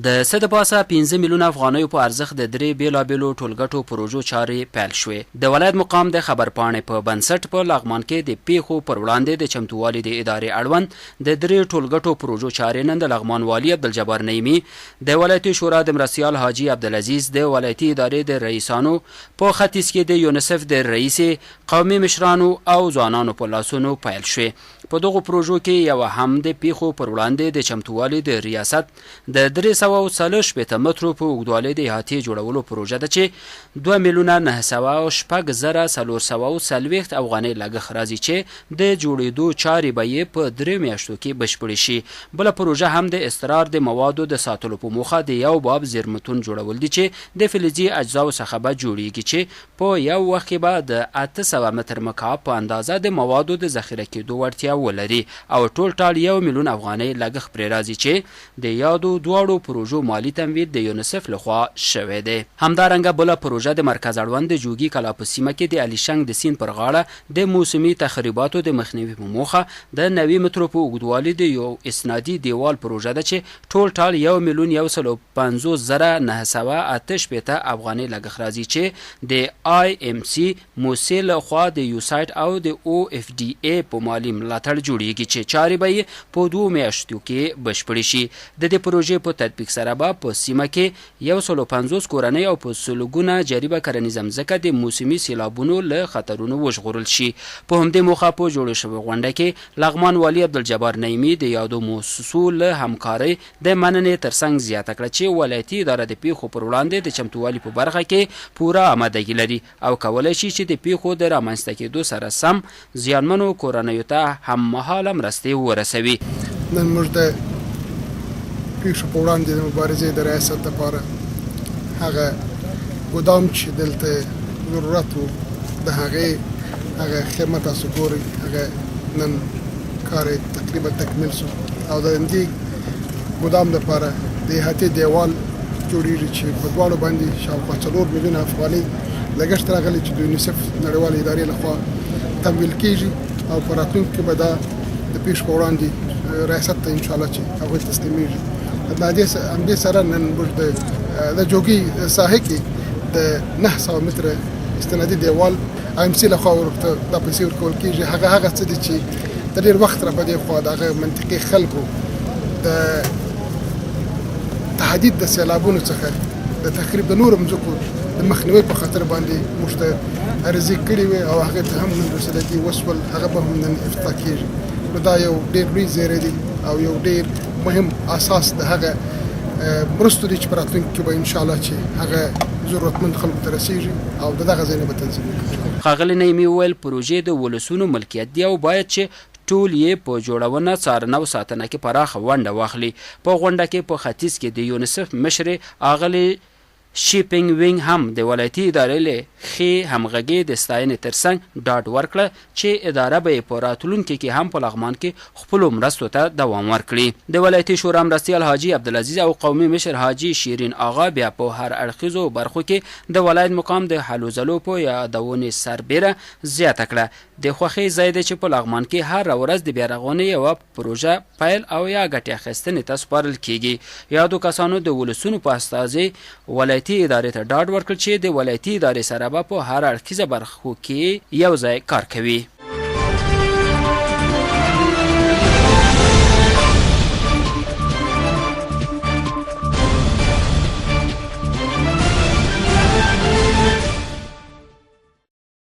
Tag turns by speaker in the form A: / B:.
A: د څه د پاسه 15 میلیونه افغانیو په ارزښت د درې بیلابیلو ټولګټو پروژو چارې پیل شوې. د ولایت مقام د خبرپاڼې په بنسټ په لغمان کې د پیښو پر وړاندې د چمتووالي د ادارې اړوند د درې ټولګټو پروژو چارې نن د لغمان والي عبدالجبار نعیمي، د ولایتي شورا د مرستیال حاجي عبدالعزیز، د ولایتي ادارې د رئیسانو، په ختیځ کې د یونیسف د رئیس، قومي مشرانو او ځوانانو په لاسونو پیل شوې. په دغو پروژو کې یو هم د پیښو پر وړاندې د چمتووالي د ریاست د 340 مترو په اوږدوالي د احاطې جوړولو پروژه ده چې 2,906,440 افغانۍ لګښت راځي چې د جوړېدو چارې به یې په 3 میاشتو کې بشپړې شي. بله پروژه هم د استقرار د موادو د ساتلو په موخه د یو باب زیرمتون جوړول دي چې د فلزي اجزاو څخه به جوړیږي چې په یو وخت کې به د 800 متر مکعب په اندازه د موادو د ذخیره کېدو وړتیا ولري او ټول ټال 1 میلیون افغانۍ لګښت پرې راځي چې د یادو دواړو پروژو مالی تمویل د یونیسف لخوا شوی دی. همدارنګه بله پروژه د مرکز اړوند د جوګي کلا په سیمه کې د الیشنګ د سیند پر غاړه د موسمي تخریباتو د مخنیوي په موخه د 90 مترو په اوږدوالي د یو اسنادي دیوال پروژه ده چې ټول ټال 1,150,908 افغانۍ لګښت راځي چې د IMC موسیل لخوا د یوسایټ او د OFDA په مالی ملاتړ جوړیږي چې چارې به یې په 2 میاشتو کې بشپړې شي. د دې پروژې په تطبیق سره به په سیمه کې 150 کورنۍ او په سلګونه جریبه کرنیزه مځکه د موسمي سیلابونو له خطرونو وژغورل شي. په همدې موخه په جوړه شوې غونډه کې لغمان والي عبدالجبار نعیمي د یادو مؤسسو له همکارۍ د مننې ترڅنګ زیاته کړه چې ولایتي اداره د پیښو پر وړاندې د چمتووالي په برخه کې پوره آمادګي لري او کولی شي چې د پیښو د رامنځته کېدو سره سم زیانمنو کورنیو ته هممهاله مرستې ورسوي.
B: نن موږ د پیښو په وړاندې د مبارزې د ریاست لپاره هغه ګودام چې دلته ضرورت و د هغه خدمه تاسو ګورئ، هغه نن کار تقریبا تکمیل شو او د همدې ګودام لپاره د احاطې دیوال جوړیږي چې په دواړو باندې شاوخوا 4 میلیونه افغانۍ لګښت راغلی چې د یونیسف نړیوالې ادارې لخوا تمویل کیږي او په راتلونکي کې به دا د پیښو په وړاندې ریاست ته انشاءالله چې هغوی تسلیمیږي. همدې سره نن موږ د جوګي ساحې کې د 900 متره استنادي دیوال IMC لخوا ورته دا پیسې ورکول کیږي. هغه څه دي چې د ډېر وخت را په دې خوا د هغه منطقي خلکو د تهدید د سیلابونو څخه د تخریب د نورو مځکو د مخنیوي په خاطر باندې موږ ته عرضې کړې وې او هغې ته هم نن رسېدګي وشول، هغه به هم نن افتتاح کېږي. نو دا یو ډېر لوی زیری دی او یو ډېر مهم اساس د هغه مرستو دی چې په راتلونکي کې به انشاءالله چې هغه ضرورتمند خلکو ته رسېږي او د دغه ځای نه به تنظیمېږي.
A: ښاغلي نعیمي وویل پروژې د ولسونو ملکیت دی او باید چې ټول یې په جوړونه، څارنه او ساتنه کې پراخه ونډه واخلي. په غونډه کې په ختیځ کې د یونیسف مشرې اغلې شیپینګ وینګ هم د ولایتي ادارې له ښې همغږۍ د ستاینې ترڅنګ ډاډ ورکړه چې اداره به یې په راتلونکي کې هم په لغمان کې خپلو مرستو ته دوام ورکړي. د ولایتي شورا مرستیال حاجي عبدالعزیز او قومي مشر حاجي شیرین آغا بیا په هر اړخیزو برخو کې د ولایت مقام د هلو ځلو په یادونې سربیره زیاته کړه. د خوښۍ ځای دی چې په لغمان کې هر ورځ د بیارغونې یوه پروژه پیل او یا ګټې اخیستنې ته سپارل کیږي. یادو کسانو د ولسونو په استازي ولایتي ادارې ته ډاډ ورکړ چې د ولایتي ادارې سره به په هر اړخیزه برخو کې یو ځای کار کوي.